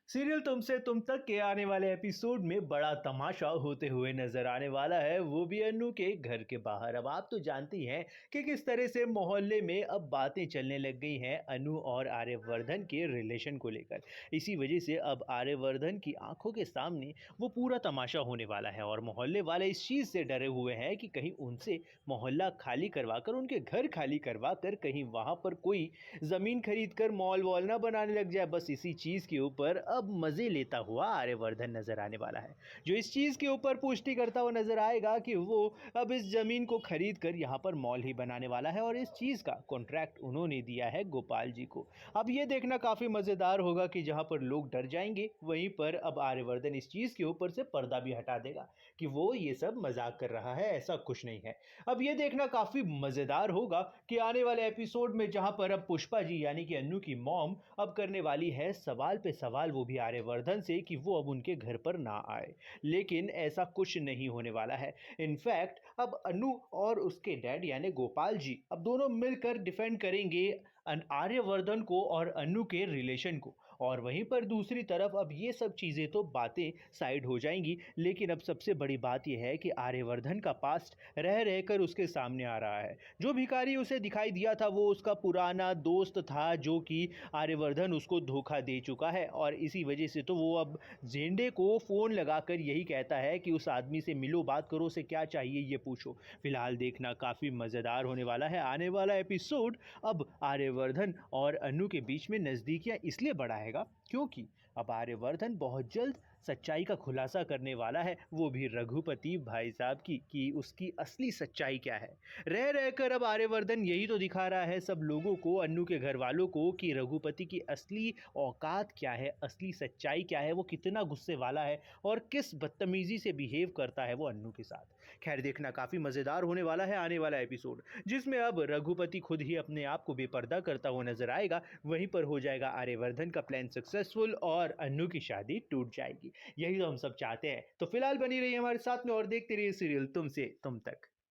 Serial तुमसे तुम तक के आने वाले एपिसोड में बड़ा तमाशा होते हुए नजर आने वाला है, वो भी अन्नू के घर के बाहर। अब आप तो जानती हैं कि किस तरह से मोहल्ले में अब बातें चलने लग गई हैं अन्नू और आर्यवर्धन के रिलेशन को लेकर। इसी वजह से अब आर्यवर्धन की आंखों के सामने वो पूरा तमाशा होने वाला है और मोहल्ले वाले इस चीज़ से डरे हुए हैं कि कहीं उनसे मोहल्ला खाली करवा कर, उनके घर खाली करवा कर कहीं वहाँ पर कोई ज़मीन खरीद कर मॉल वॉल ना बनाने लग जाए। बस इसी चीज़ के ऊपर अब मज़े लेता हुआ आर्यवर्धन नज़र आने वाला है, जो इस चीज़ के ऊपर पुष्टि करता हुआ नज़र आएगा कि वो अब इस ज़मीन को खरीद कर यहाँ पर मॉल ही बनाने वाला है और इस चीज़ का कॉन्ट्रैक्ट उन्होंने दिया है गोपाल जी को। अब ये देखना काफ़ी मज़ेदार होगा कि जहाँ पर लोग डर जाएंगे, वहीं पर अब आर्यवर्धन इस चीज़ के ऊपर से पर्दा भी हटा देगा कि वो ये सब मजाक कर रहा है, ऐसा कुछ नहीं है। अब ये देखना काफ़ी मज़ेदार होगा कि आने वाले एपिसोड में जहाँ पर अब पुष्पा जी यानी कि अन्नू की मॉम अब करने वाली है सवाल पे सवाल, वो भी आर्यवर्धन से, कि वो अब उनके घर पर ना आए। लेकिन ऐसा कुछ नहीं होने वाला है। इनफैक्ट अब अन्नू और उसके डैड यानी गोपाल जी अब दोनों मिलकर डिफेंड करेंगे आर्यवर्धन को और अन्नू के रिलेशन को। और वहीं पर दूसरी तरफ अब ये सब चीज़ें तो बातें साइड हो जाएंगी, लेकिन अब सबसे बड़ी बात यह है कि आर्यवर्धन का पास्ट रह रहकर उसके सामने आ रहा है। जो भिखारी उसे दिखाई दिया था वो उसका पुराना दोस्त था, जो कि आर्यवर्धन उसको धोखा दे चुका है और इसी वजह से तो वो अब जेंडे को फ़ोन लगाकर यही कहता है कि उस आदमी से मिलो, बात करो, उसे क्या चाहिए ये पूछो। फिलहाल देखना काफ़ी मज़ेदार होने वाला है आने वाला एपिसोड। अब आर्यवर्धन और अन्नू के बीच में नज़दीकियाँ इसलिए बढ़ाएगा क्योंकि अब आर्यवर्धन बहुत जल्द सच्चाई का खुलासा करने वाला है, वो भी रघुपति भाई साहब की, कि उसकी असली सच्चाई क्या है। रह रहकर अब आर्यवर्धन यही तो दिखा रहा है सब लोगों को, अन्नू के घर वालों को, कि रघुपति की असली औकात क्या है, असली सच्चाई क्या है, वो कितना गुस्से वाला है और किस बदतमीजी से बिहेव करता है वो अन्नू के साथ। खैर देखना काफ़ी मज़ेदार होने वाला है आने वाला एपिसोड, जिसमें अब रघुपति खुद ही अपने आप को बेपर्दा करता हुआ नजर आएगा। वहीं पर हो जाएगा आर्यवर्धन का प्लान सक्सेसफुल और अन्नू की शादी टूट जाएगी। यही तो हम सब चाहते हैं। तो फिलहाल बनी रही हमारे साथ में और देखते रहिए सीरियल तुमसे तुम तक।